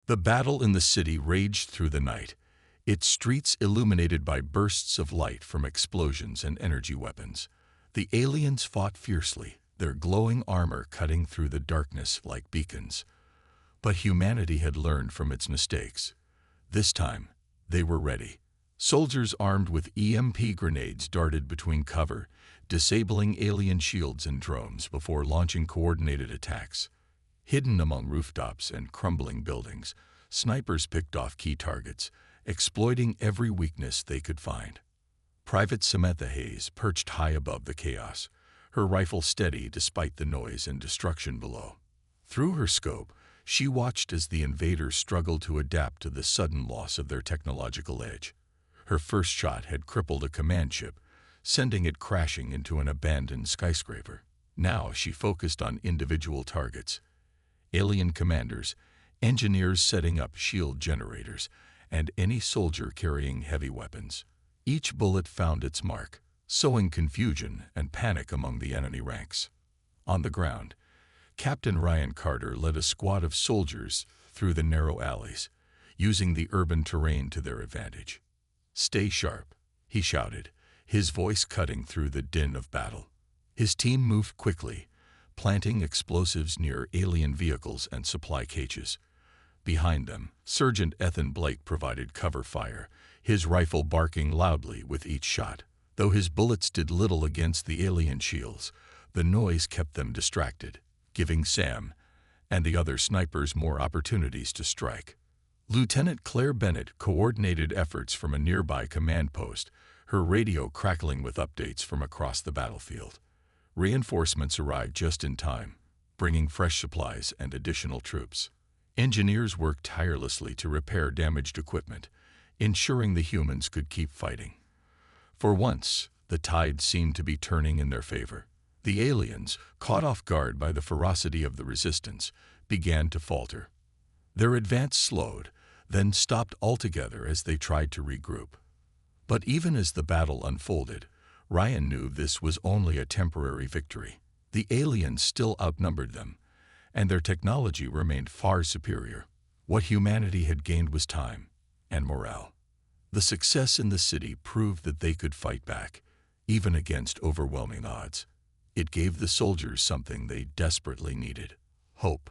The battle in the city raged through the night, its streets illuminated by bursts of light from explosions and energy weapons. The aliens fought fiercely, their glowing armor cutting through the darkness like beacons. But humanity had learned from its mistakes. This time, they were ready. Soldiers armed with EMP grenades darted between cover, disabling alien shields and drones before launching coordinated attacks. Hidden among rooftops and crumbling buildings, snipers picked off key targets, exploiting every weakness they could find. Private Samantha Hayes perched high above the chaos, her rifle steady despite the noise and destruction below. Through her scope, she watched as the invaders struggled to adapt to the sudden loss of their technological edge. Her first shot had crippled a command ship, sending it crashing into an abandoned skyscraper. Now she focused on individual targets: alien commanders, engineers setting up shield generators, and any soldier carrying heavy weapons. Each bullet found its mark, sowing confusion and panic among the enemy ranks. On the ground, Captain Ryan Carter led a squad of soldiers through the narrow alleys, using the urban terrain to their advantage. "Stay sharp," he shouted, his voice cutting through the din of battle. His team moved quickly, planting explosives near alien vehicles and supply caches. Behind them, Sergeant Ethan Blake provided cover fire, his rifle barking loudly with each shot. Though his bullets did little against the alien shields, the noise kept them distracted, giving Sam and the other snipers more opportunities to strike. Lieutenant Claire Bennett coordinated efforts from a nearby command post, her radio crackling with updates from across the battlefield. Reinforcements arrived just in time, bringing fresh supplies and additional troops. Engineers worked tirelessly to repair damaged equipment, ensuring the humans could keep fighting. For once, the tide seemed to be turning in their favor. The aliens, caught off guard by the ferocity of the resistance, began to falter. Their advance slowed, then stopped altogether as they tried to regroup. But even as the battle unfolded, Ryan knew this was only a temporary victory. The aliens still outnumbered them, and their technology remained far superior. What humanity had gained was time and morale. The success in the city proved that they could fight back, even against overwhelming odds. It gave the soldiers something they desperately needed: hope.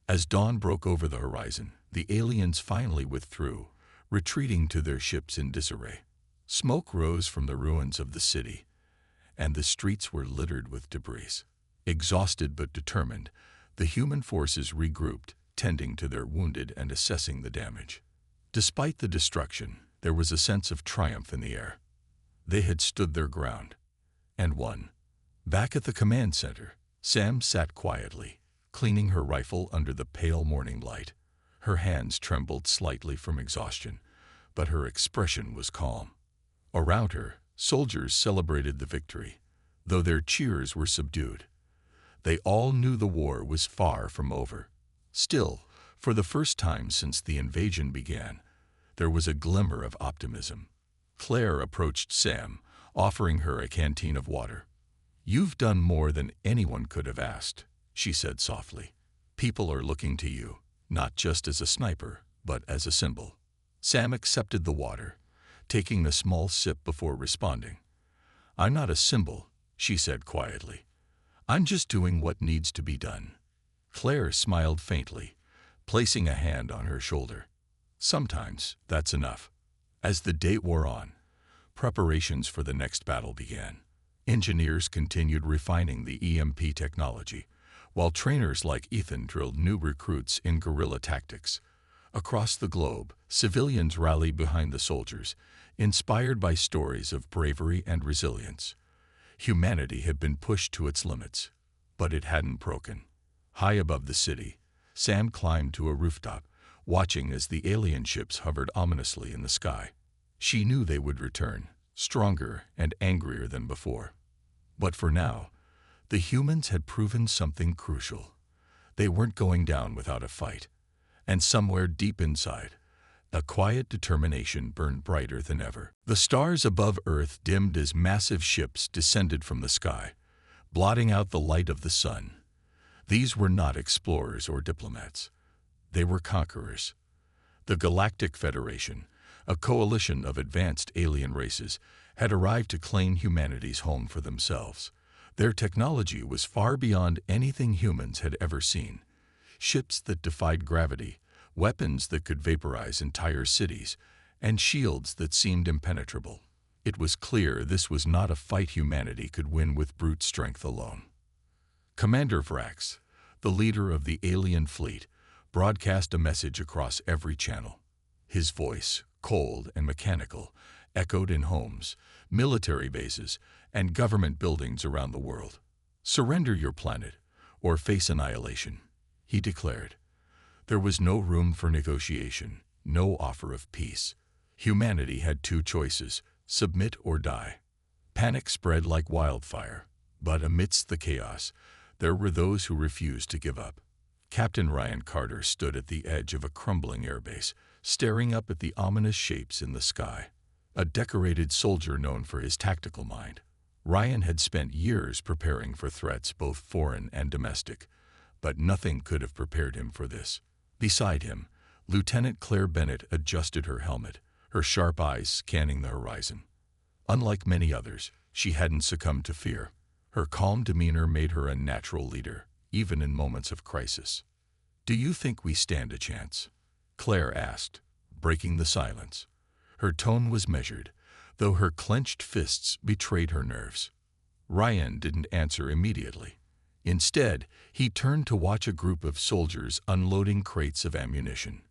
As dawn broke over the horizon, the aliens finally withdrew, retreating to their ships in disarray. Smoke rose from the ruins of the city, and the streets were littered with debris. Exhausted but determined, the human forces regrouped, tending to their wounded and assessing the damage. Despite the destruction, there was a sense of triumph in the air. They had stood their ground and won. Back at the command center, Sam sat quietly, cleaning her rifle under the pale morning light. Her hands trembled slightly from exhaustion, but her expression was calm. Around her, soldiers celebrated the victory, though their cheers were subdued. They all knew the war was far from over. Still, for the first time since the invasion began, there was a glimmer of optimism. Claire approached Sam, offering her a canteen of water. "You've done more than anyone could have asked," she said softly. "People are looking to you, not just as a sniper, but as a symbol." Sam accepted the water, taking a small sip before responding. "I'm not a symbol," she said quietly. "I'm just doing what needs to be done." Claire smiled faintly, placing a hand on her shoulder. "Sometimes that's enough." As the day wore on, preparations for the next battle began. Engineers continued refining the EMP technology, while trainers like Ethan drilled new recruits in guerrilla tactics. Across the globe, civilians rallied behind the soldiers, inspired by stories of bravery and resilience. Humanity had been pushed to its limits, but it hadn't broken. High above the city, Sam climbed to a rooftop, watching as the alien ships hovered ominously in the sky. She knew they would return, stronger and angrier than before. But for now, the humans had proven something crucial. They weren't going down without a fight. And somewhere deep inside, a quiet determination burned brighter than ever. The stars above Earth dimmed as massive ships descended from the sky, blotting out the light of the sun. These were not explorers or diplomats. They were conquerors. The Galactic Federation, a coalition of advanced alien races, had arrived to claim humanity's home for themselves. Their technology was far beyond anything humans had ever seen. Ships that defied gravity, weapons that could vaporize entire cities, and shields that seemed impenetrable. It was clear this was not a fight humanity could win with brute strength alone. Commander Vrax, the leader of the alien fleet, broadcast a message across every channel. His voice, cold and mechanical, echoed in homes, military bases, and government buildings around the world. "Surrender your planet, or face annihilation," he declared. There was no room for negotiation, no offer of peace. Humanity had two choices: submit or die. Panic spread like wildfire, but amidst the chaos, there were those who refused to give up. Captain Ryan Carter stood at the edge of a crumbling airbase, staring up at the ominous shapes in the sky. A decorated soldier known for his tactical mind, Ryan had spent years preparing for threats both foreign and domestic, but nothing could have prepared him for this. Beside him, Lieutenant Claire Bennett adjusted her helmet, her sharp eyes scanning the horizon. Unlike many others, she hadn't succumbed to fear. Her calm demeanor made her a natural leader, even in moments of crisis. "Do you think we stand a chance?" Claire asked, breaking the silence. Her tone was measured, though her clenched fists betrayed her nerves. Ryan didn't answer immediately. Instead, he turned to watch a group of soldiers unloading crates of ammunition.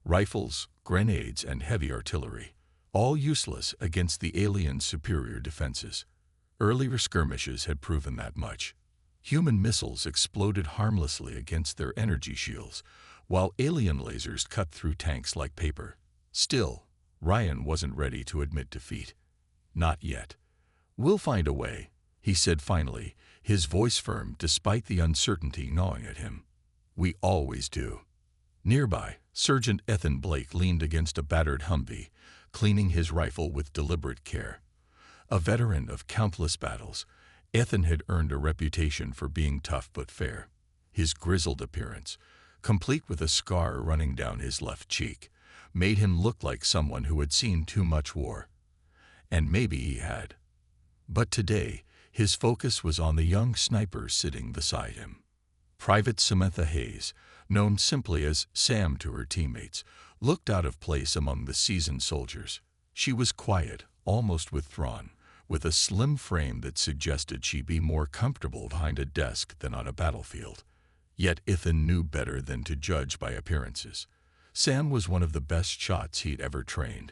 Rifles, grenades, and heavy artillery, all useless against the aliens' superior defenses. Earlier skirmishes had proven that much. Human missiles exploded harmlessly against their energy shields, while alien lasers cut through tanks like paper. Still, Ryan wasn't ready to admit defeat. "Not yet. We'll find a way," he said finally, his voice firm despite the uncertainty gnawing at him. "We always do." Nearby, Sergeant Ethan Blake leaned against a battered Humvee, cleaning his rifle with deliberate care. A veteran of countless battles, Ethan had earned a reputation for being tough but fair. His grizzled appearance, complete with a scar running down his left cheek, made him look like someone who had seen too much war. And maybe he had. But today, his focus was on the young sniper sitting beside him. Private Samantha Hayes, known simply as Sam to her teammates, looked out of place among the seasoned soldiers. She was quiet, almost withdrawn, with a slim frame that suggested she be more comfortable behind a desk than on a battlefield. Yet Ethan knew better than to judge by appearances. Sam was one of the best shots he'd ever trained,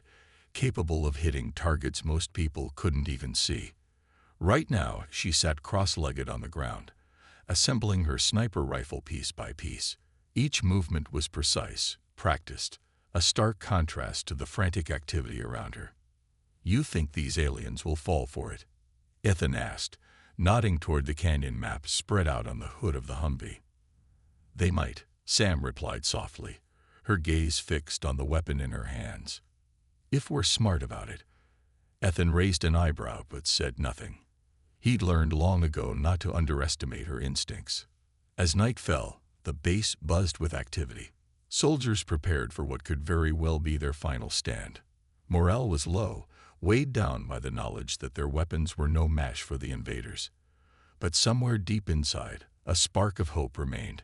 capable of hitting targets most people couldn't even see. Right now, she sat cross-legged on the ground, assembling her sniper rifle piece by piece. Each movement was precise, practiced, a stark contrast to the frantic activity around her. "You think these aliens will fall for it?" Ethan asked, nodding toward the canyon map spread out on the hood of the Humvee. "They might," Sam replied softly, her gaze fixed on the weapon in her hands. "If we're smart about it." Ethan raised an eyebrow but said nothing. He'd learned long ago not to underestimate her instincts. As night fell, the base buzzed with activity. Soldiers prepared for what could very well be their final stand. Morale was low, weighed down by the knowledge that their weapons were no match for the invaders. But somewhere deep inside, a spark of hope remained.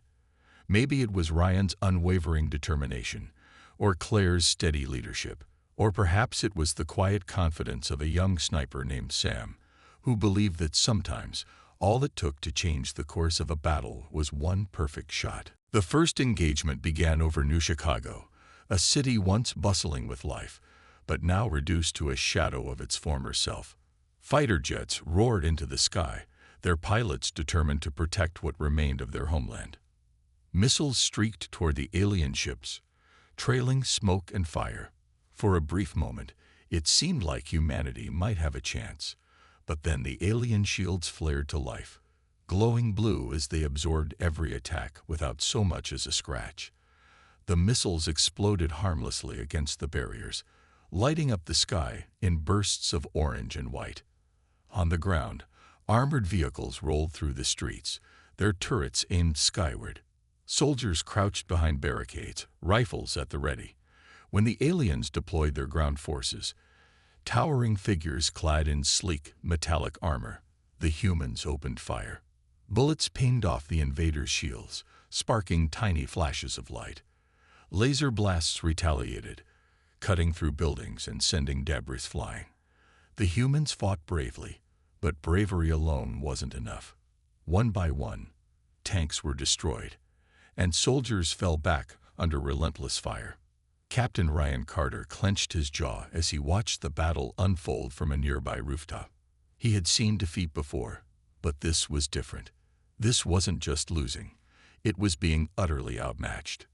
Maybe it was Ryan's unwavering determination, or Claire's steady leadership, or perhaps it was the quiet confidence of a young sniper named Sam, who believed that sometimes all it took to change the course of a battle was one perfect shot. The first engagement began over New Chicago, a city once bustling with life, but now reduced to a shadow of its former self. Fighter jets roared into the sky, their pilots determined to protect what remained of their homeland. Missiles streaked toward the alien ships, trailing smoke and fire. For a brief moment, it seemed like humanity might have a chance, but then the alien shields flared to life, glowing blue as they absorbed every attack without so much as a scratch. The missiles exploded harmlessly against the barriers, lighting up the sky in bursts of orange and white. On the ground, armored vehicles rolled through the streets, their turrets aimed skyward. Soldiers crouched behind barricades, rifles at the ready. When the aliens deployed their ground forces, towering figures clad in sleek, metallic armor, the humans opened fire. Bullets pinged off the invaders' shields, sparking tiny flashes of light. Laser blasts retaliated, cutting through buildings and sending debris flying. The humans fought bravely, but bravery alone wasn't enough. One by one, tanks were destroyed, and soldiers fell back under relentless fire. Captain Ryan Carter clenched his jaw as he watched the battle unfold from a nearby rooftop. He had seen defeat before, but this was different. This wasn't just losing. It was being utterly outmatched.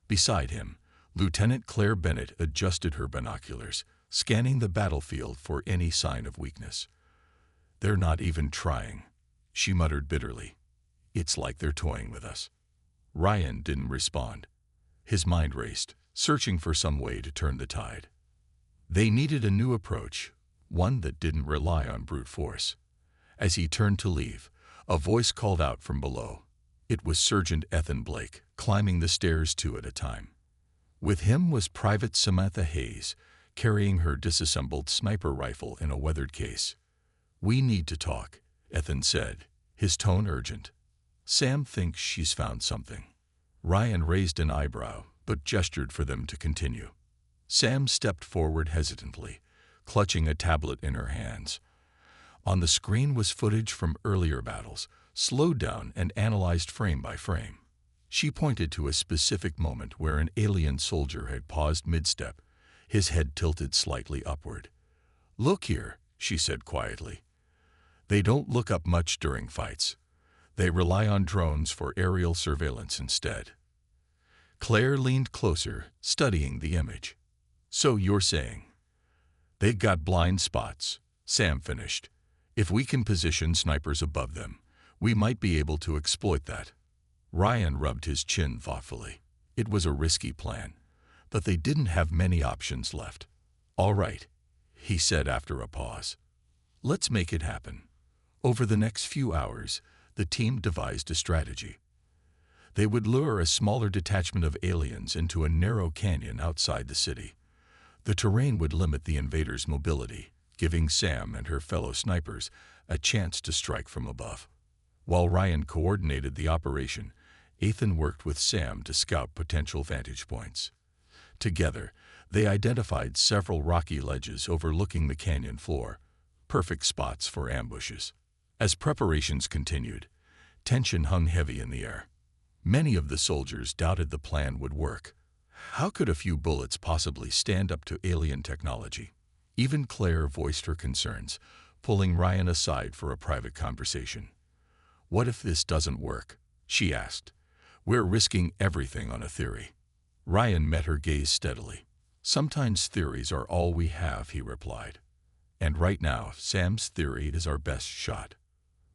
Beside him, Lieutenant Claire Bennett adjusted her binoculars, scanning the battlefield for any sign of weakness. "They're not even trying," she muttered bitterly. "It's like they're toying with us." Ryan didn't respond. His mind raced, searching for some way to turn the tide. They needed a new approach, one that didn't rely on brute force. As he turned to leave, a voice called out from below. It was Sergeant Ethan Blake, climbing the stairs two at a time. With him was Private Samantha Hayes, carrying her disassembled sniper rifle in a weathered case. "We need to talk," Ethan said, his tone urgent. "Sam thinks she's found something." Ryan raised an eyebrow, but gestured for them to continue. Sam stepped forward hesitantly, clutching a tablet in her hands. On the screen was footage from earlier battles, slowed down and analyzed frame by frame. She pointed to a specific moment where an alien soldier had paused mid-step, his head tilted slightly upward. "Look here," she said quietly. "They don't look up much during fights. They rely on drones for aerial surveillance instead." Claire leaned closer, studying the image. "So you're saying they've got blind spots," Sam finished. "If we can position snipers above them, we might be able to exploit that." Ryan rubbed his chin thoughtfully. It was a risky plan, but they didn't have many options left. "All right," he said after a pause. "Let's make it happen." Over the next few hours, the team devised a strategy. They would lure a smaller detachment of aliens into a narrow canyon outside the city. The terrain would limit the invaders' mobility, giving Sam and her fellow snipers a chance to strike from above. While Ryan coordinated the operation, Ethan worked with Sam to scout potential vantage points. Together, they identified several rocky ledges overlooking the canyon floor, perfect spots for ambushes. As preparations continued, tension hung heavy in the air. Many of the soldiers doubted the plan would work. How could a few bullets possibly stand up to alien technology? Even Claire voiced her concerns, pulling Ryan aside for a private conversation. "What if this doesn't work?" she asked. "We're risking everything on a theory." Ryan met her gaze steadily. "Sometimes theories are all we have," he replied. "And right now, Sam's theory is our best shot."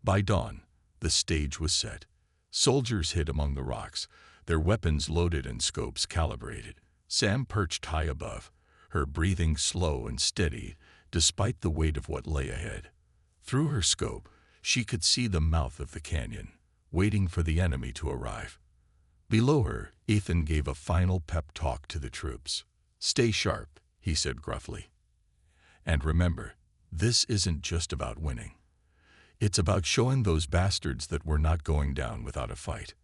By dawn, the stage was set. Soldiers hid among the rocks, their weapons loaded and scopes calibrated. Sam perched high above, her breathing slow and steady despite the weight of what lay ahead. Through her scope, she could see the mouth of the canyon, waiting for the enemy to arrive. Below her, Ethan gave a final pep talk to the troops. "Stay sharp," he said gruffly. "And remember, this isn't just about winning. It's about showing those bastards that we're not going down without a fight."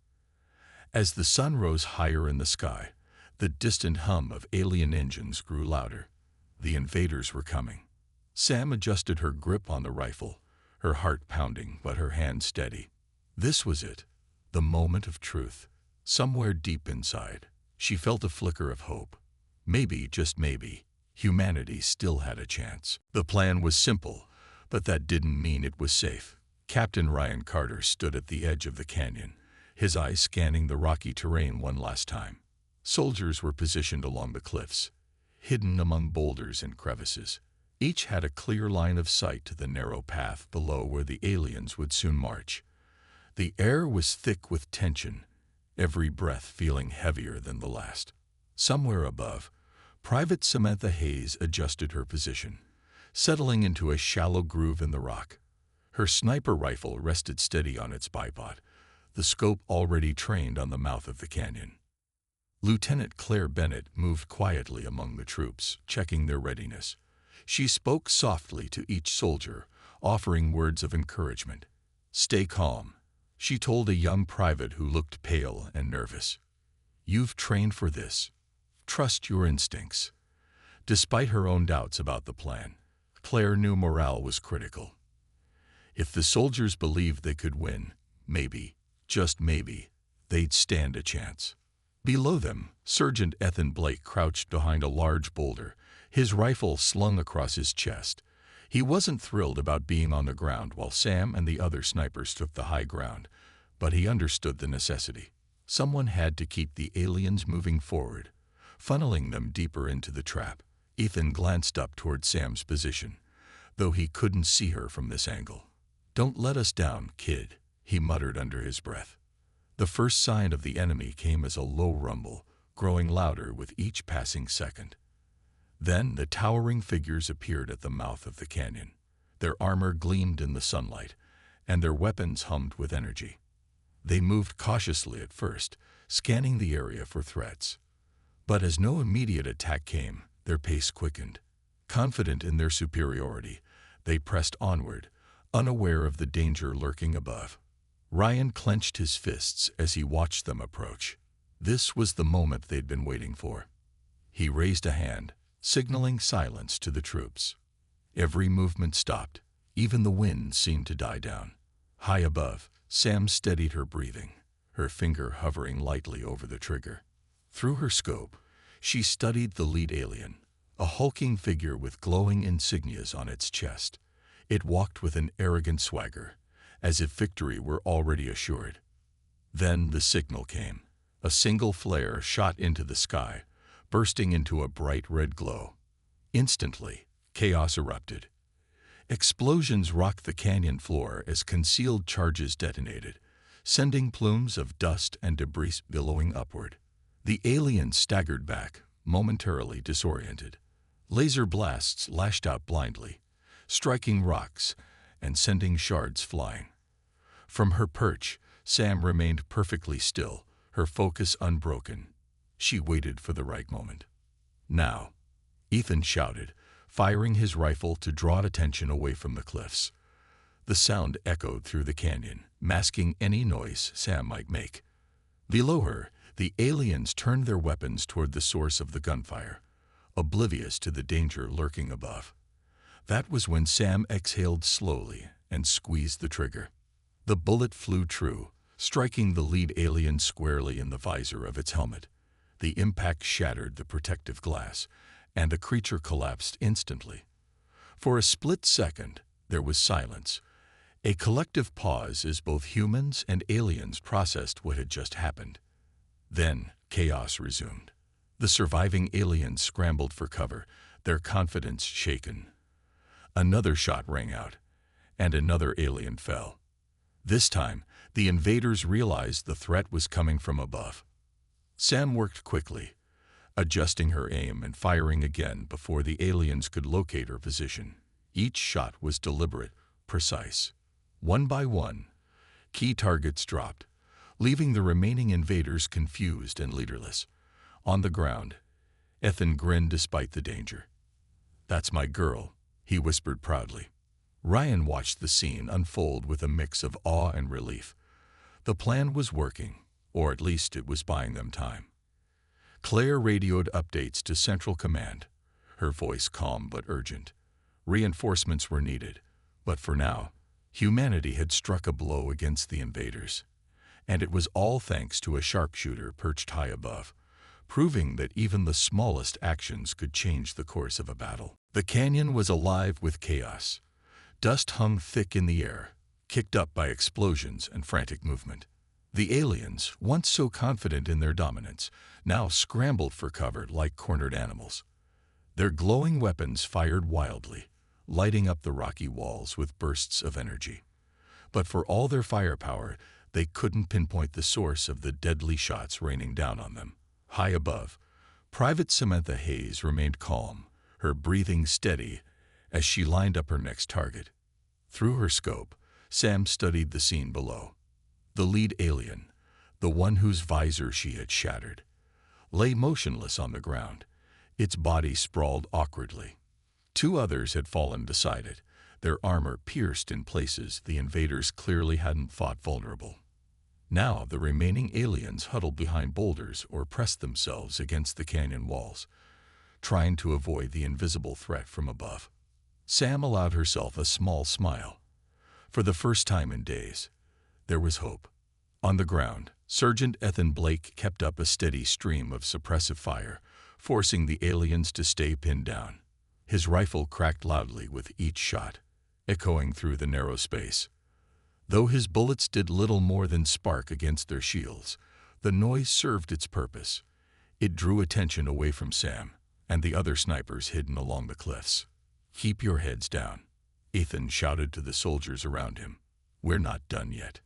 As the sun rose higher in the sky, the distant hum of alien engines grew louder. The invaders were coming. Sam adjusted her grip on the rifle, her heart pounding but her hand steady. This was it, the moment of truth. Somewhere deep inside, she felt a flicker of hope. Maybe, just maybe, humanity still had a chance. The plan was simple, but that didn't mean it was safe. Captain Ryan Carter stood at the edge of the canyon, his eyes scanning the rocky terrain one last time. Soldiers were positioned along the cliffs, hidden among boulders and crevices. Each had a clear line of sight to the narrow path below where the aliens would soon march. The air was thick with tension, every breath feeling heavier than the last. Somewhere above, Private Samantha Hayes adjusted her position, settling into a shallow groove in the rock. Her sniper rifle rested steady on its bipod, the scope already trained on the mouth of the canyon. Lieutenant Claire Bennett moved quietly among the troops, checking their readiness. She spoke softly to each soldier, offering words of encouragement. "Stay calm," she told a young private who looked pale and nervous. "You've trained for this. Trust your instincts." Despite her own doubts about the plan, Claire knew morale was critical. If the soldiers believed they could win, maybe, just maybe, they'd stand a chance. Below them, Sergeant Ethan Blake crouched behind a large boulder, his rifle slung across his chest. He wasn't thrilled about being on the ground while Sam and the other snipers took the high ground, but he understood the necessity. Someone had to keep the aliens moving forward, funneling them deeper into the trap. Ethan glanced up toward Sam's position, though he couldn't see her from this angle. "Don't let us down, kid," he muttered under his breath. The first sign of the enemy came as a low rumble, growing louder with each passing second. Then the towering figures appeared at the mouth of the canyon. Their armor gleamed in the sunlight, and their weapons hummed with energy. They moved cautiously at first, scanning the area for threats. But as no immediate attack came, their pace quickened. Confident in their superiority, they pressed onward, unaware of the danger lurking above. Ryan clenched his fists as he watched them approach. This was the moment they'd been waiting for. He raised a hand, signaling silence to the troops. Every movement stopped. Even the wind seemed to die down. High above, Sam steadied her breathing, her finger hovering lightly over the trigger. Through her scope, she studied the lead alien, a hulking figure with glowing insignias on its chest. It walked with an arrogant swagger, as if victory were already assured. Then the signal came. A single flare shot into the sky, bursting into a bright red glow. Instantly, chaos erupted. Explosions rocked the canyon floor as concealed charges detonated, sending plumes of dust and debris billowing upward. The aliens staggered back, momentarily disoriented. Laser blasts lashed out blindly, striking rocks and sending shards flying. From her perch, Sam remained perfectly still, her focus unbroken. She waited for the right moment. "Now," Ethan shouted, firing his rifle to draw attention away from the cliffs. The sound echoed through the canyon, masking any noise Sam might make. Below her, the aliens turned their weapons toward the source of the gunfire, oblivious to the danger lurking above. That was when Sam exhaled slowly and squeezed the trigger. The bullet flew true, striking the lead alien squarely in the visor of its helmet. The impact shattered the protective glass, and the creature collapsed instantly. For a split second, there was silence, a collective pause as both humans and aliens processed what had just happened. Then, chaos resumed. The surviving aliens scrambled for cover, their confidence shaken. Another shot rang out, and another alien fell. This time, the invaders realized the threat was coming from above. Sam worked quickly, adjusting her aim and firing again before the aliens could locate her position. Each shot was deliberate, precise. One by one, key targets dropped, leaving the remaining invaders confused and leaderless. On the ground, Ethan grinned despite the danger. "That's my girl," he whispered proudly. Ryan watched the scene unfold with a mix of awe and relief. The plan was working, or at least it was buying them time. Claire radioed updates to Central Command, her voice calm but urgent. Reinforcements were needed, but for now, humanity had struck a blow against the invaders. And it was all thanks to a sharpshooter perched high above, proving that even the smallest actions could change the course of a battle. The canyon was alive with chaos. Dust hung thick in the air, kicked up by explosions and frantic movement. The aliens, once so confident in their dominance, now scrambled for cover like cornered animals. Their glowing weapons fired wildly, lighting up the rocky walls with bursts of energy. But for all their firepower, they couldn't pinpoint the source of the deadly shots raining down on them. High above, Private Samantha Hayes remained calm, her breathing steady as she lined up her next target. Through her scope, Sam studied the scene below. The lead alien, the one whose visor she had shattered, lay motionless on the ground, its body sprawled awkwardly. Two others had fallen beside it, their armor pierced in places the invaders clearly hadn't thought vulnerable. Now the remaining aliens huddled behind boulders or pressed themselves against the canyon walls, trying to avoid the invisible threat from above. Sam allowed herself a small smile. For the first time in days, there was hope. On the ground, Sergeant Ethan Blake kept up a steady stream of suppressive fire, forcing the aliens to stay pinned down. His rifle cracked loudly with each shot, echoing through the narrow space. Though his bullets did little more than spark against their shields, the noise served its purpose. It drew attention away from Sam and the other snipers hidden along the cliffs. "Keep your heads down," Ethan shouted to the soldiers around him. "We're not done yet."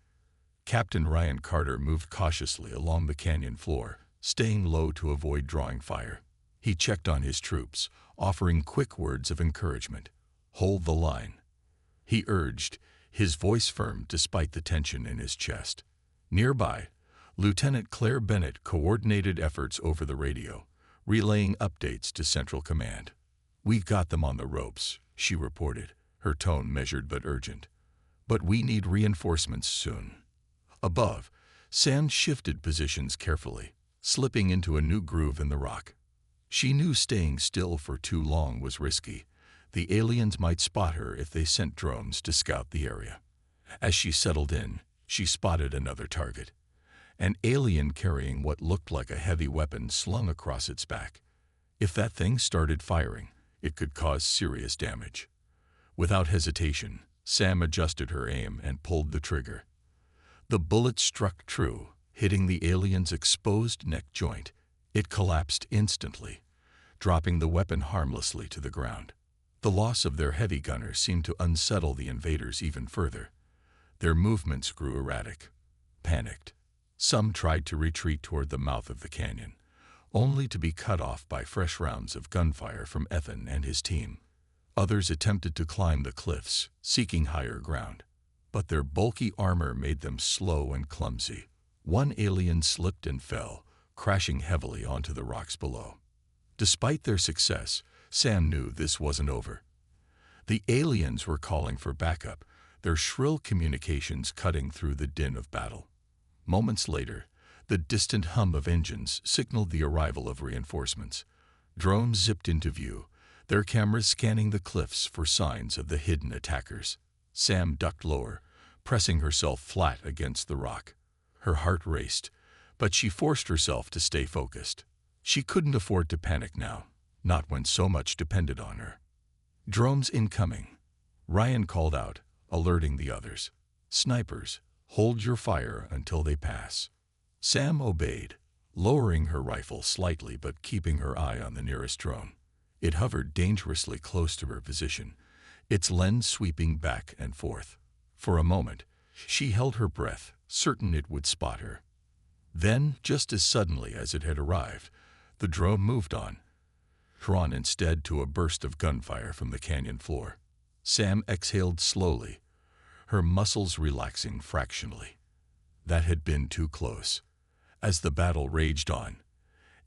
Captain Ryan Carter moved cautiously along the canyon floor, staying low to avoid drawing fire. He checked on his troops, offering quick words of encouragement. "Hold the line," he urged, his voice firm despite the tension in his chest. Nearby, Lieutenant Claire Bennett coordinated efforts over the radio, relaying updates to Central Command. "We've got them on the ropes," she reported, her tone measured but urgent. "But we need reinforcements soon." Above, Sam shifted positions carefully, slipping into a new groove in the rock. She knew staying still for too long was risky. The aliens might spot her if they sent drones to scout the area. As she settled in, she spotted another target. An alien carrying what looked like a heavy weapon slung across its back. If that thing started firing, it could cause serious damage. Without hesitation, Sam adjusted her aim and pulled the trigger. The bullet struck true, hitting the alien's exposed neck joint. It collapsed instantly, dropping the weapon harmlessly to the ground. The loss of their heavy gunner seemed to unsettle the invaders even further. Their movements grew erratic, panicked. Some tried to retreat toward the mouth of the canyon, only to be cut off by fresh rounds of gunfire from Ethan and his team. Others attempted to climb the cliffs, seeking higher ground. But their bulky armor made them slow and clumsy. One alien slipped and fell, crashing heavily onto the rocks below. Despite their success, Sam knew this wasn't over. The aliens were calling for backup, their shrill communications cutting through the din of battle. Moments later, the distant hum of engines signaled the arrival of reinforcements. Drones zipped into view, their cameras scanning the cliffs for signs of the hidden attackers. Sam ducked lower, pressing herself flat against the rock. Her heart raced, but she forced herself to stay focused. She couldn't afford to panic now, not when so much depended on her. "Drones incoming," Ryan called out, alerting the others. "Snipers, hold your fire until they pass." Sam obeyed, lowering her rifle slightly but keeping her eye on the nearest drone. It hovered dangerously close to her position, its lens sweeping back and forth. For a moment, she held her breath, certain it would spot her. Then, just as suddenly as it had arrived, the drone moved on, drawn instead to a burst of gunfire from the canyon floor. Sam exhaled slowly, her muscles relaxing fractionally. That had been too close. As the battle raged on,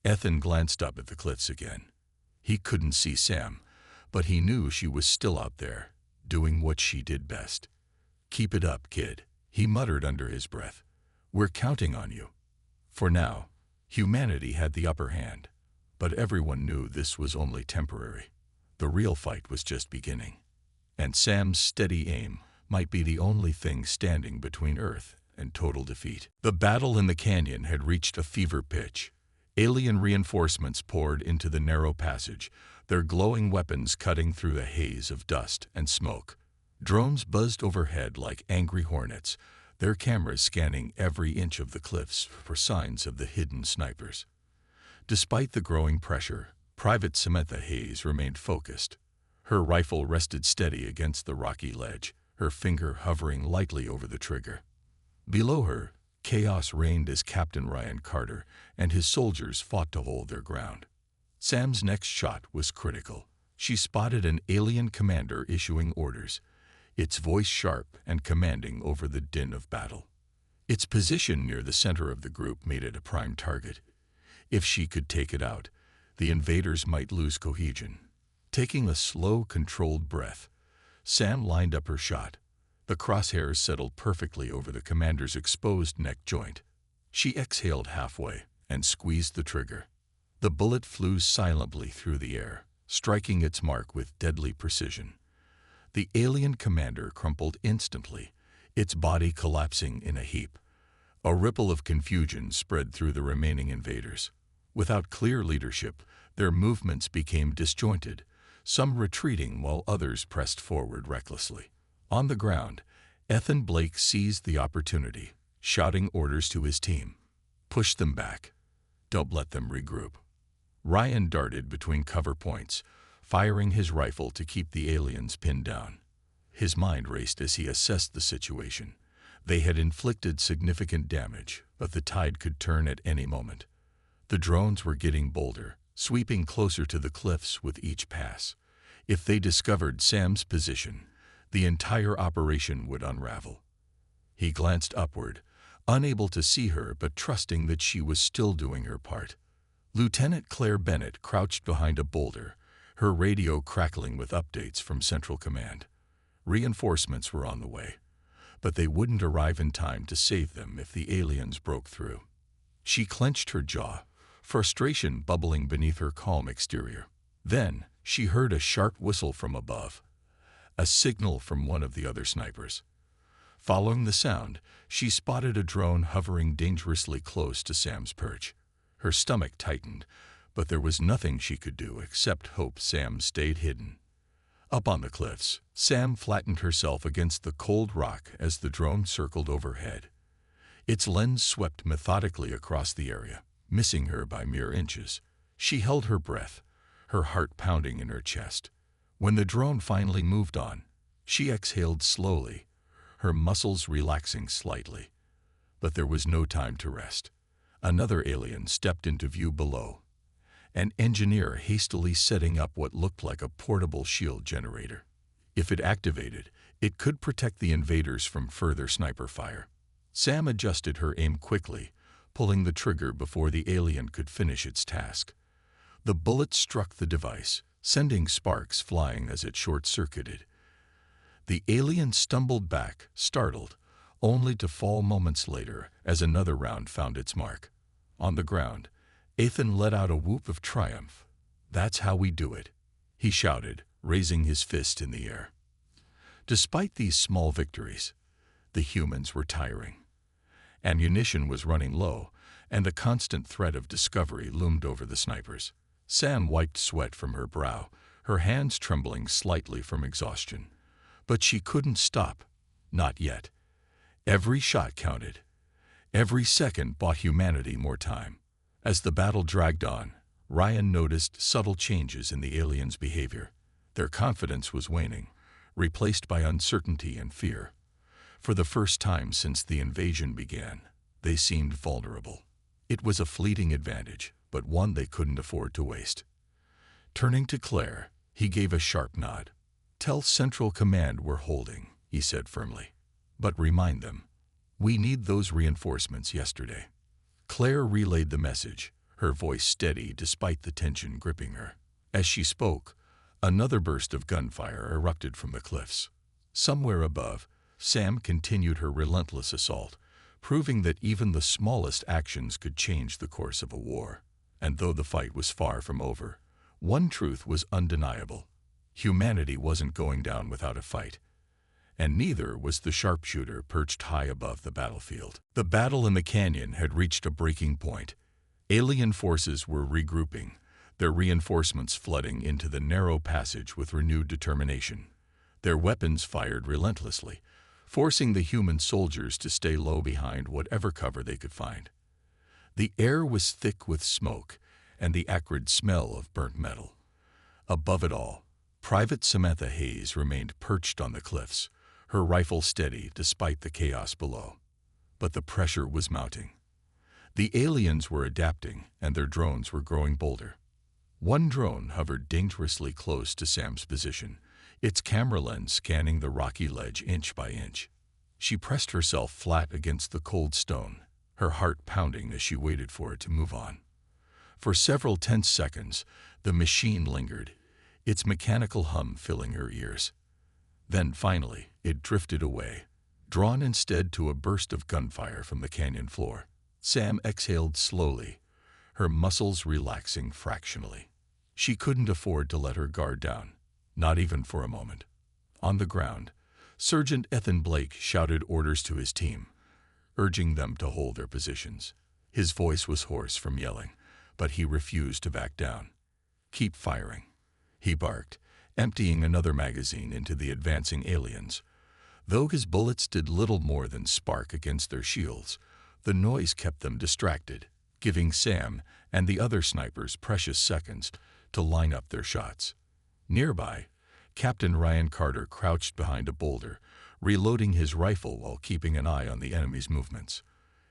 Ethan glanced up at the cliffs again. He couldn't see Sam, but he knew she was still out there, doing what she did best. "Keep it up, kid," he muttered under his breath. "We're counting on you." For now, humanity had the upper hand, but everyone knew this was only temporary. The real fight was just beginning, and Sam's steady aim might be the only thing standing between Earth and total defeat. The battle in the canyon had reached a fever pitch. Alien reinforcements poured into the narrow passage, their glowing weapons cutting through the haze of dust and smoke. Drones buzzed overhead like angry hornets, their cameras scanning every inch of the cliffs for signs of the hidden snipers. Despite the growing pressure, Private Samantha Hayes remained focused. Her rifle rested steady against the rocky ledge, her finger hovering lightly over the trigger. Below her, chaos reigned as Captain Ryan Carter and his soldiers fought to hold their ground. Sam's next shot was critical. She spotted an alien commander issuing orders, its voice sharp and commanding over the din of battle. Its position near the center of the group made it a prime target. If she could take it out, the invaders might lose cohesion. Taking a slow, controlled breath, Sam lined up her shot. The crosshairs settled perfectly over the commander's exposed neck joint. She exhaled halfway and squeezed the trigger. The bullet flew silently through the air, striking its mark with deadly precision. The alien commander crumpled instantly, its body collapsing in a heap. A ripple of confusion spread through the remaining invaders. Without clear leadership, their movements became disjointed, some retreating while others pressed forward recklessly. On the ground, Ethan Blake seized the opportunity, shouting orders to his team. Push them back. Don't let them regroup. Ryan darted between cover points, firing his rifle to keep the aliens pinned down. His mind raced as he assessed the situation. They had inflicted significant damage, but the tide could turn at any moment. The drones were getting bolder, sweeping closer to the cliffs with each pass. If they discovered Sam's position, the entire operation would unravel. He glanced upward, unable to see her but trusting that she was still doing her part. Lieutenant Claire Bennett crouched behind a boulder, her radio crackling with updates from Central Command. Reinforcements were on the way, but they wouldn't arrive in time to save them if the aliens broke through. She clenched her jaw, frustration bubbling beneath her calm exterior. Then she heard a sharp whistle from above, a signal from one of the other snipers. Following the sound, she spotted a drone hovering dangerously close to Sam's perch. Her stomach tightened, but there was nothing she could do except hope Sam stayed hidden. Up on the cliffs, Sam flattened herself against the cold rock as the drone circled overhead. Its lens swept methodically across the area, missing her by mere inches. She held her breath, her heart pounding in her chest. When the drone finally moved on, she exhaled slowly, her muscles relaxing slightly. But there was no time to rest. Another alien stepped into view below, an engineer hastily setting up what looked like a portable shield generator. If it activated, it could protect the invaders from further sniper fire. Sam adjusted her aim quickly, pulling the trigger before the alien could finish its task. The bullet struck the device, sending sparks flying as it short-circuited. The alien stumbled back, startled, only to fall moments later as another round found its mark. On the ground, Ethan let out a whoop of triumph. "That's how we do it," he shouted, raising his fist in the air. Despite these small victories, the humans were tiring. Ammunition was running low, and the constant threat of discovery loomed over the snipers. Sam wiped sweat from her brow, her hands trembling slightly from exhaustion. But she couldn't stop. Not yet. Every shot counted. Every second bought humanity more time. As the battle dragged on, Ryan noticed subtle changes in the aliens' behavior. Their confidence was waning, replaced by uncertainty and fear. For the first time since the invasion began, they seemed vulnerable. It was a fleeting advantage, but one they couldn't afford to waste. Turning to Claire, he gave a sharp nod. "Tell Central Command we're holding," he said firmly. "But remind them, we need those reinforcements yesterday." Claire relayed the message, her voice steady despite the tension gripping her. As she spoke, another burst of gunfire erupted from the cliffs. Somewhere above, Sam continued her relentless assault, proving that even the smallest actions could change the course of a war. And though the fight was far from over, one truth was undeniable. Humanity wasn't going down without a fight. And neither was the Sharpshooter perched high above the battlefield. The battle in the canyon had reached a breaking point. Alien forces were regrouping, their reinforcements flooding into the narrow passage with renewed determination. Their weapons fired relentlessly, forcing the human soldiers to stay low behind whatever cover they could find. The air was thick with smoke and the acrid smell of burnt metal. Above it all, Private Samantha Hayes remained perched on the cliffs, her rifle steady despite the chaos below. But the pressure was mounting. The aliens were adapting, and their drones were growing bolder. One drone hovered dangerously close to Sam's position, its camera lens scanning the rocky ledge inch by inch. She pressed herself flat against the cold stone, her heart pounding as she waited for it to move on. For several tense seconds, the machine lingered, its mechanical hum filling her ears. Then finally, it drifted away, drawn instead to a burst of gunfire from the canyon floor. Sam exhaled slowly, her muscles relaxing fractionally. She couldn't afford to let her guard down, not even for a moment. On the ground, Sergeant Ethan Blake shouted orders to his team, urging them to hold their positions. His voice was hoarse from yelling, but he refused to back down. "Keep firing," he barked, emptying another magazine into the advancing aliens. Though his bullets did little more than spark against their shields, the noise kept them distracted, giving Sam and the other snipers precious seconds to line up their shots. Nearby, Captain Ryan Carter crouched behind a boulder, reloading his rifle while keeping an eye on the enemy's movements.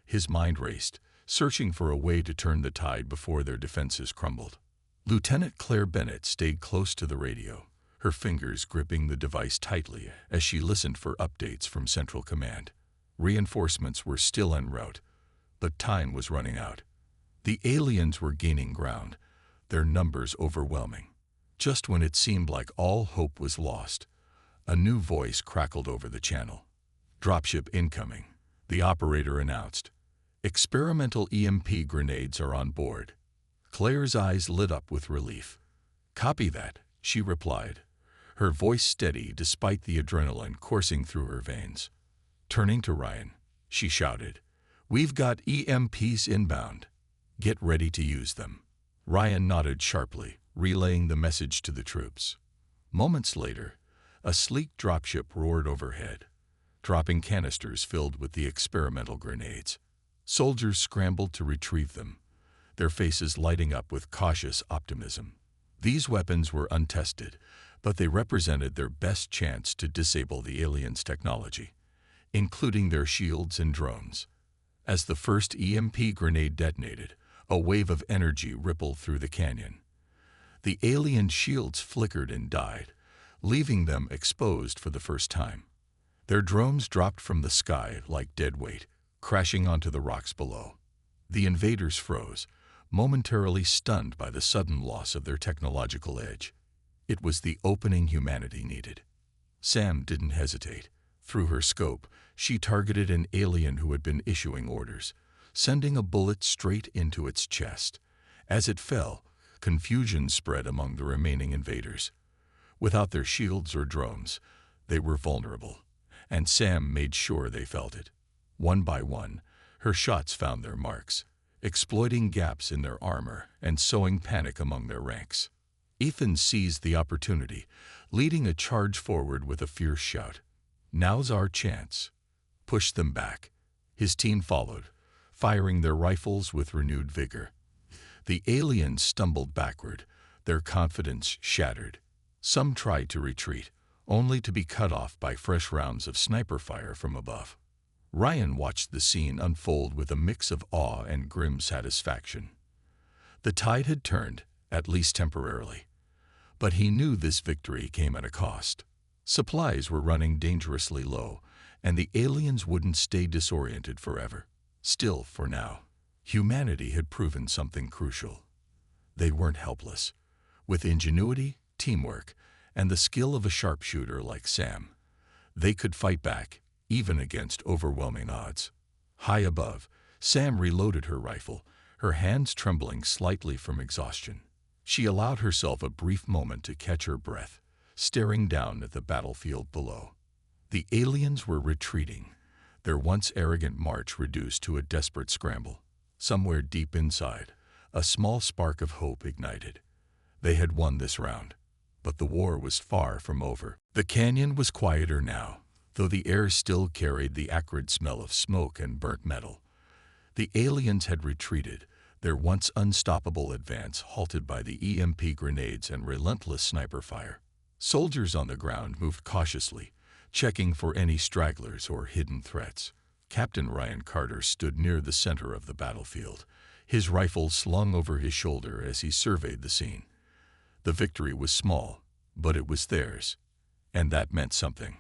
His mind raced, searching for a way to turn the tide before their defenses crumbled. Lieutenant Claire Bennett stayed close to the radio, her fingers gripping the device tightly as she listened for updates from Central Command. Reinforcements were still en route, but time was running out. The aliens were gaining ground, their numbers overwhelming. Just when it seemed like all hope was lost, a new voice crackled over the channel. "Dropship incoming," the operator announced. "Experimental EMP grenades are on board." Claire's eyes lit up with relief. "Copy that," she replied, her voice steady despite the adrenaline coursing through her veins. Turning to Ryan, she shouted, "We've got EMPs inbound. Get ready to use them." Ryan nodded sharply, relaying the message to the troops. Moments later, a sleek dropship roared overhead, dropping canisters filled with the experimental grenades. Soldiers scrambled to retrieve them, their faces lighting up with cautious optimism. These weapons were untested, but they represented their best chance to disable the aliens' technology, including their shields and drones. As the first EMP grenade detonated, a wave of energy rippled through the canyon. The alien shields flickered and died, leaving them exposed for the first time. Their drones dropped from the sky like dead weight, crashing onto the rocks below. The invaders froze, momentarily stunned by the sudden loss of their technological edge. It was the opening humanity needed. Sam didn't hesitate. Through her scope, she targeted an alien who had been issuing orders, sending a bullet straight into its chest. As it fell, confusion spread among the remaining invaders. Without their shields or drones, they were vulnerable, and Sam made sure they felt it. One by one, her shots found their marks, exploiting gaps in their armor and sowing panic among their ranks. Ethan seized the opportunity, leading a charge forward with a fierce shout. "Now's our chance." Push them back. His team followed, firing their rifles with renewed vigor. The aliens stumbled backward, their confidence shattered. Some tried to retreat, only to be cut off by fresh rounds of sniper fire from above. Ryan watched the scene unfold with a mix of awe and grim satisfaction. The tide had turned, at least temporarily. But he knew this victory came at a cost. Supplies were running dangerously low, and the aliens wouldn't stay disoriented forever. Still, for now, humanity had proven something crucial. They weren't helpless. With ingenuity, teamwork, and the skill of a sharpshooter like Sam, they could fight back, even against overwhelming odds. High above, Sam reloaded her rifle, her hands trembling slightly from exhaustion. She allowed herself a brief moment to catch her breath, staring down at the battlefield below. The aliens were retreating, their once arrogant march reduced to a desperate scramble. Somewhere deep inside, a small spark of hope ignited. They had won this round, but the war was far from over. The canyon was quieter now, though the air still carried the acrid smell of smoke and burnt metal. The aliens had retreated, their once unstoppable advance halted by the EMP grenades and relentless sniper fire. Soldiers on the ground moved cautiously, checking for any stragglers or hidden threats. Captain Ryan Carter stood near the center of the battlefield, his rifle slung over his shoulder as he surveyed the scene. The victory was small, but it was theirs, and that meant something.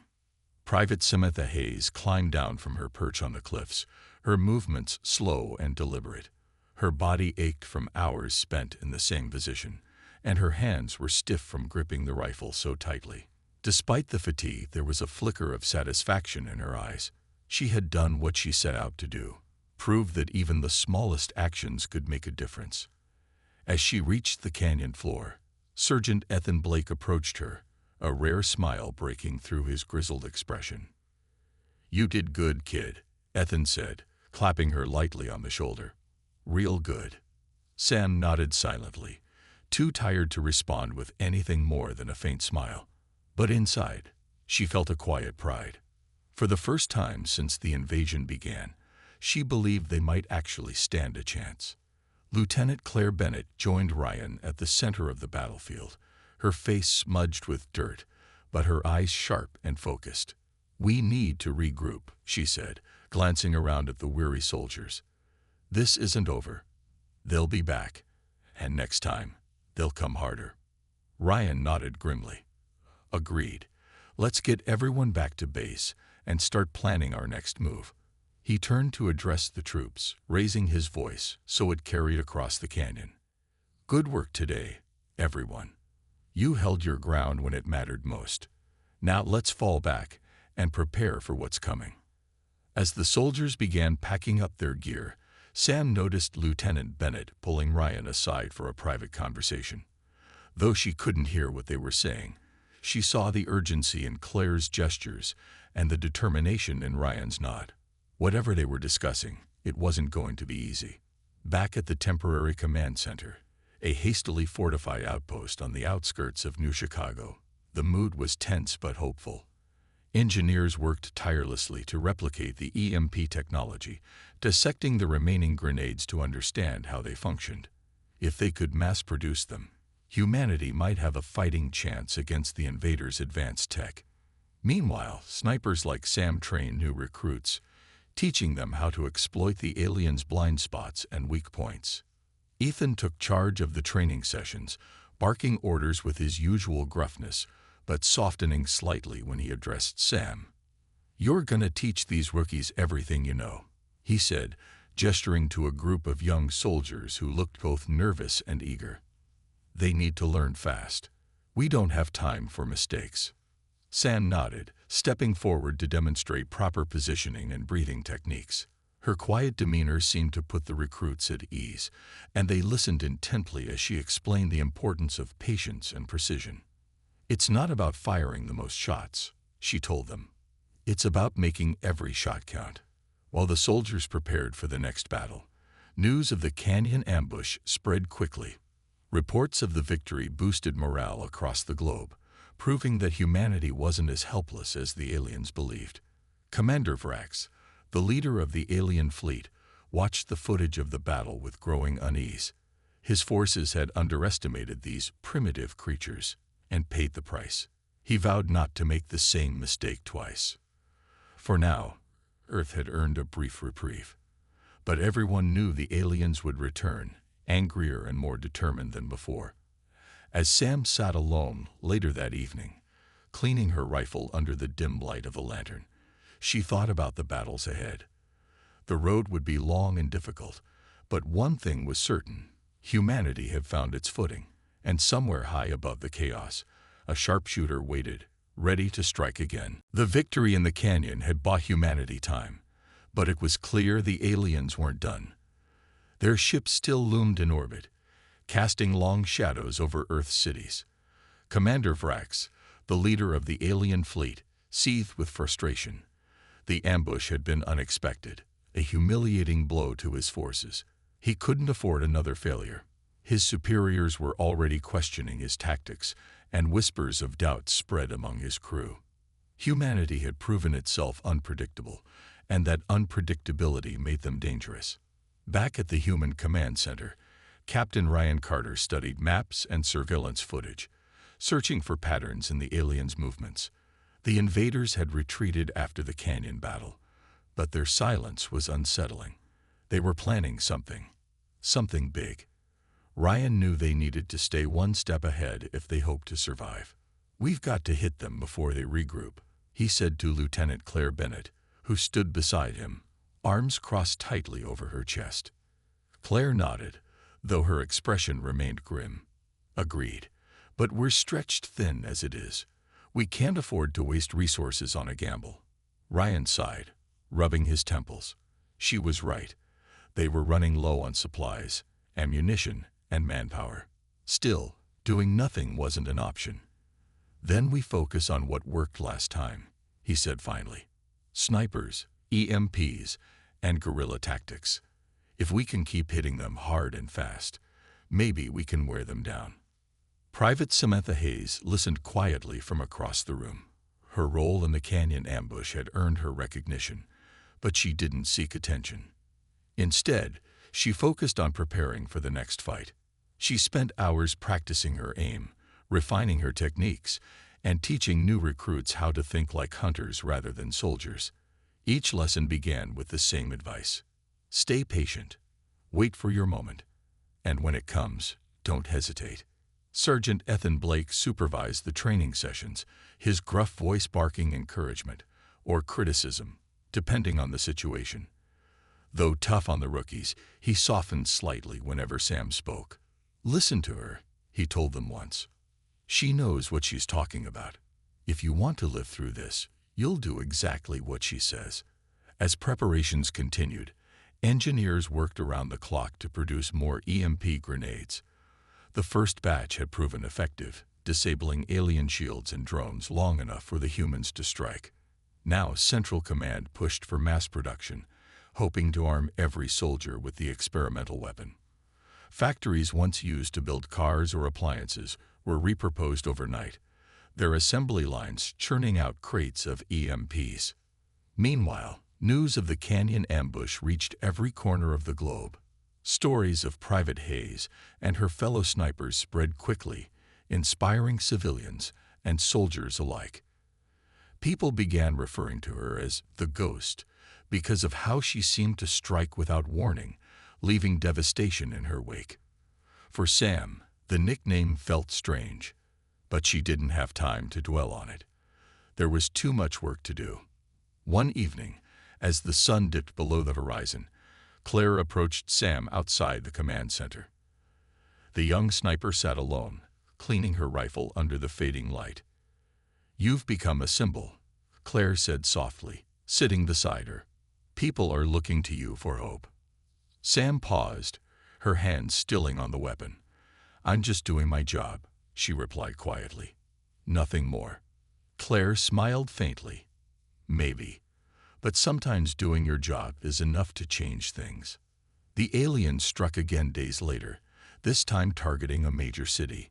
Private Samantha Hayes climbed down from her perch on the cliffs, her movements slow and deliberate. Her body ached from hours spent in the same position, and her hands were stiff from gripping the rifle so tightly. Despite the fatigue, there was a flicker of satisfaction in her eyes. She had done what she set out to do, proved that even the smallest actions could make a difference. As she reached the canyon floor, Sergeant Ethan Blake approached her, a rare smile breaking through his grizzled expression. "You did good, kid," Ethan said, clapping her lightly on the shoulder. "Real good." Sam nodded silently, too tired to respond with anything more than a faint smile. But inside, she felt a quiet pride. For the first time since the invasion began, she believed they might actually stand a chance. Lieutenant Claire Bennett joined Ryan at the center of the battlefield, her face smudged with dirt, but her eyes sharp and focused. "We need to regroup," she said, glancing around at the weary soldiers. "This isn't over. They'll be back, and next time, they'll come harder." Ryan nodded grimly. "Agreed. Let's get everyone back to base and start planning our next move." He turned to address the troops, raising his voice so it carried across the canyon. "Good work today, everyone. You held your ground when it mattered most. Now let's fall back and prepare for what's coming." As the soldiers began packing up their gear, Sam noticed Lieutenant Bennett pulling Ryan aside for a private conversation. Though she couldn't hear what they were saying, she saw the urgency in Claire's gestures and the determination in Ryan's nod. Whatever they were discussing, it wasn't going to be easy. Back at the temporary command center, a hastily fortified outpost on the outskirts of New Chicago, the mood was tense but hopeful. Engineers worked tirelessly to replicate the EMP technology, dissecting the remaining grenades to understand how they functioned. If they could mass-produce them, humanity might have a fighting chance against the invaders' advanced tech. Meanwhile, snipers like Sam trained new recruits, teaching them how to exploit the aliens' blind spots and weak points. Ethan took charge of the training sessions, barking orders with his usual gruffness, but softening slightly when he addressed Sam. "You're gonna teach these rookies everything you know," he said, gesturing to a group of young soldiers who looked both nervous and eager. "They need to learn fast. We don't have time for mistakes." Sam nodded, stepping forward to demonstrate proper positioning and breathing techniques. Her quiet demeanor seemed to put the recruits at ease, and they listened intently as she explained the importance of patience and precision. "It's not about firing the most shots," she told them. "It's about making every shot count." While the soldiers prepared for the next battle, news of the canyon ambush spread quickly. Reports of the victory boosted morale across the globe, proving that humanity wasn't as helpless as the aliens believed. Commander Vrax, the leader of the alien fleet, watched the footage of the battle with growing unease. His forces had underestimated these primitive creatures and paid the price. He vowed not to make the same mistake twice. For now, Earth had earned a brief reprieve. But everyone knew the aliens would return, angrier and more determined than before. As Sam sat alone later that evening, cleaning her rifle under the dim light of a lantern, she thought about the battles ahead. The road would be long and difficult, but one thing was certain: humanity had found its footing, and somewhere high above the chaos, a sharpshooter waited, ready to strike again. The victory in the canyon had bought humanity time, but it was clear the aliens weren't done. Their ships still loomed in orbit, casting long shadows over Earth's cities. Commander Vrax, the leader of the alien fleet, seethed with frustration. The ambush had been unexpected, a humiliating blow to his forces. He couldn't afford another failure. His superiors were already questioning his tactics, and whispers of doubt spread among his crew. Humanity had proven itself unpredictable, and that unpredictability made them dangerous. Back at the Human Command Center, Captain Ryan Carter studied maps and surveillance footage, searching for patterns in the aliens' movements. The invaders had retreated after the canyon battle, but their silence was unsettling. They were planning something big. Ryan knew they needed to stay one step ahead if they hoped to survive. "We've got to hit them before they regroup," he said to Lieutenant Claire Bennett, who stood beside him, arms crossed tightly over her chest. Claire nodded, though her expression remained grim. Agreed. But we're stretched thin as it is. We can't afford to waste resources on a gamble. Ryan sighed, rubbing his temples. She was right. They were running low on supplies, ammunition, and manpower. Still, doing nothing wasn't an option. Then we focus on what worked last time, he said finally. Snipers, EMPs, and guerrilla tactics. If we can keep hitting them hard and fast, maybe we can wear them down. Private Samantha Hayes listened quietly from across the room. Her role in the canyon ambush had earned her recognition, but she didn't seek attention. Instead, she focused on preparing for the next fight. She spent hours practicing her aim, refining her techniques, and teaching new recruits how to think like hunters rather than soldiers. Each lesson began with the same advice. Stay patient, wait for your moment, and when it comes, don't hesitate. Sergeant Ethan Blake supervised the training sessions, his gruff voice barking encouragement or criticism, depending on the situation. Though tough on the rookies, he softened slightly whenever Sam spoke. Listen to her, he told them once. She knows what she's talking about. If you want to live through this, you'll do exactly what she says. As preparations continued, engineers worked around the clock to produce more EMP grenades. The first batch had proven effective, disabling alien shields and drones long enough for the humans to strike. Now Central Command pushed for mass production, hoping to arm every soldier with the experimental weapon. Factories once used to build cars or appliances were repurposed overnight, their assembly lines churning out crates of EMPs. Meanwhile, news of the canyon ambush reached every corner of the globe. Stories of Private Hayes and her fellow snipers spread quickly, inspiring civilians and soldiers alike. People began referring to her as the Ghost because of how she seemed to strike without warning, leaving devastation in her wake. For Sam, the nickname felt strange, but she didn't have time to dwell on it. There was too much work to do. One evening, as the sun dipped below the horizon, Claire approached Sam outside the command center. The young sniper sat alone, cleaning her rifle under the fading light. "You've become a symbol," Claire said softly, sitting beside her. "People are looking to you for hope." Sam paused, her hand stilling on the weapon. "I'm just doing my job," she replied quietly. "Nothing more." Claire smiled faintly. "Maybe. But sometimes doing your job is enough to change things." The aliens struck again days later, this time targeting a major city.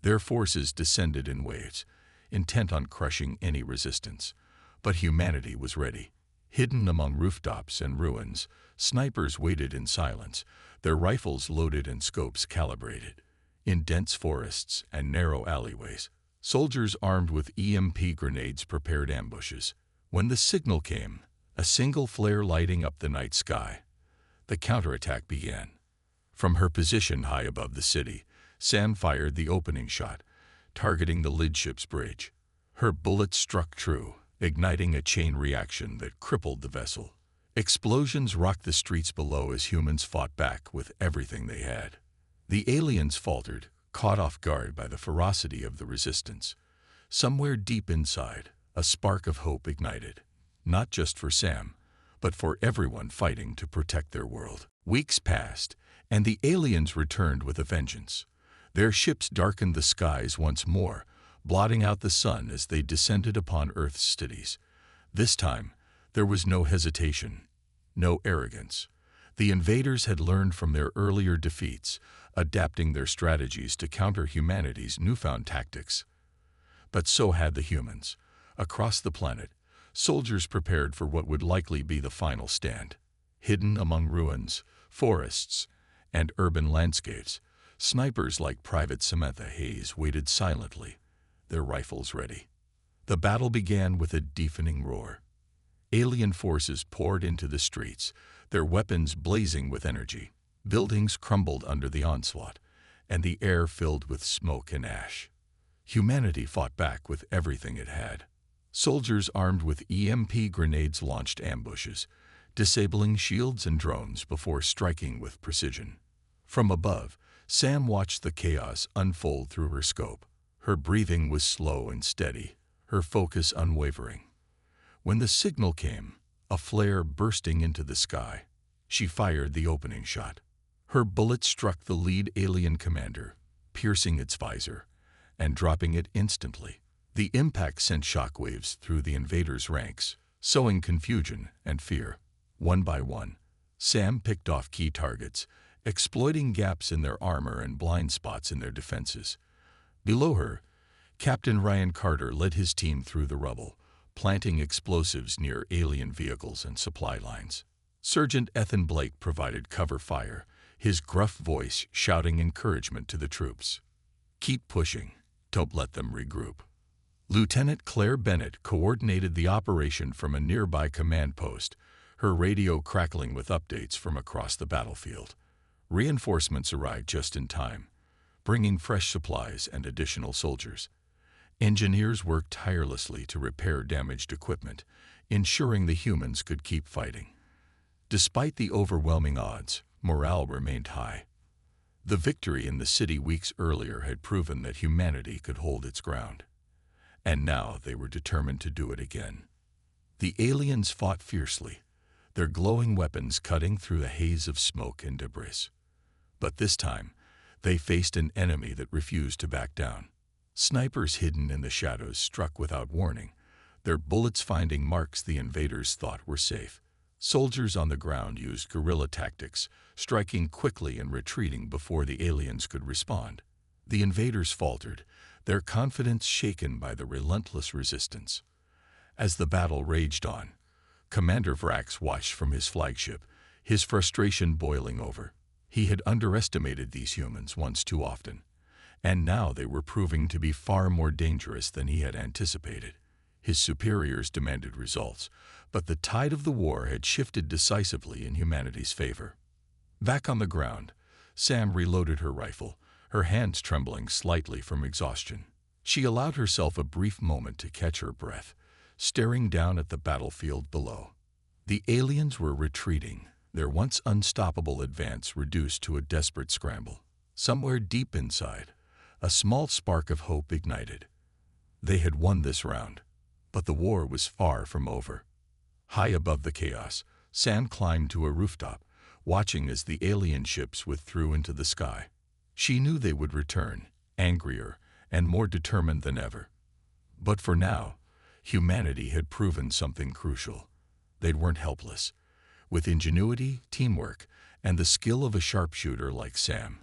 Their forces descended in waves, intent on crushing any resistance. But humanity was ready. Hidden among rooftops and ruins, snipers waited in silence, their rifles loaded and scopes calibrated. In dense forests and narrow alleyways, soldiers armed with EMP grenades prepared ambushes. When the signal came, a single flare lighting up the night sky, the counterattack began. From her position high above the city, Sam fired the opening shot, targeting the Lidship's bridge. Her bullet struck true, igniting a chain reaction that crippled the vessel. Explosions rocked the streets below as humans fought back with everything they had. The aliens faltered, caught off guard by the ferocity of the resistance. Somewhere deep inside, a spark of hope ignited, not just for Sam, but for everyone fighting to protect their world. Weeks passed, and the aliens returned with a vengeance. Their ships darkened the skies once more, blotting out the sun as they descended upon Earth's cities. This time, there was no hesitation, no arrogance. The invaders had learned from their earlier defeats, adapting their strategies to counter humanity's newfound tactics. But so had the humans. Across the planet, soldiers prepared for what would likely be the final stand. Hidden among ruins, forests, and urban landscapes, snipers like Private Samantha Hayes waited silently, their rifles ready. The battle began with a deafening roar. Alien forces poured into the streets, their weapons blazing with energy. Buildings crumbled under the onslaught, and the air filled with smoke and ash. Humanity fought back with everything it had. Soldiers armed with EMP grenades launched ambushes, disabling shields and drones before striking with precision. From above, Sam watched the chaos unfold through her scope. Her breathing was slow and steady, her focus unwavering. When the signal came, a flare bursting into the sky, she fired the opening shot. Her bullet struck the lead alien commander, piercing its visor and dropping it instantly. The impact sent shockwaves through the invaders' ranks, sowing confusion and fear. One by one, Sam picked off key targets, exploiting gaps in their armor and blind spots in their defenses. Below her, Captain Ryan Carter led his team through the rubble, planting explosives near alien vehicles and supply lines. Sergeant Ethan Blake provided cover fire, his gruff voice shouting encouragement to the troops. "Keep pushing. Don't let them regroup." Lieutenant Claire Bennett coordinated the operation from a nearby command post, her radio crackling with updates from across the battlefield. Reinforcements arrived just in time, bringing fresh supplies and additional soldiers. Engineers worked tirelessly to repair damaged equipment, ensuring the humans could keep fighting. Despite the overwhelming odds, morale remained high. The victory in the city weeks earlier had proven that humanity could hold its ground. And now they were determined to do it again. The aliens fought fiercely, their glowing weapons cutting through the haze of smoke and debris. But this time, they faced an enemy that refused to back down. Snipers hidden in the shadows struck without warning, their bullets finding marks the invaders thought were safe. Soldiers on the ground used guerrilla tactics, striking quickly and retreating before the aliens could respond. The invaders faltered, their confidence shaken by the relentless resistance. As the battle raged on, Commander Vrax watched from his flagship, his frustration boiling over. He had underestimated these humans once too often, and now they were proving to be far more dangerous than he had anticipated. His superiors demanded results, but the tide of the war had shifted decisively in humanity's favor. Back on the ground, Sam reloaded her rifle, her hands trembling slightly from exhaustion. She allowed herself a brief moment to catch her breath, staring down at the battlefield below. The aliens were retreating, their once unstoppable advance reduced to a desperate scramble. Somewhere deep inside, a small spark of hope ignited. They had won this round, but the war was far from over. High above the chaos, Sam climbed to a rooftop, watching as the alien ships withdrew into the sky. She knew they would return, angrier and more determined than ever. But for now, humanity had proven something crucial. They weren't helpless. With ingenuity, teamwork, and the skill of a sharpshooter like Sam,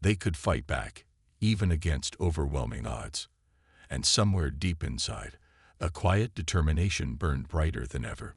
they could fight back, even against overwhelming odds. And somewhere deep inside, a quiet determination burned brighter than ever.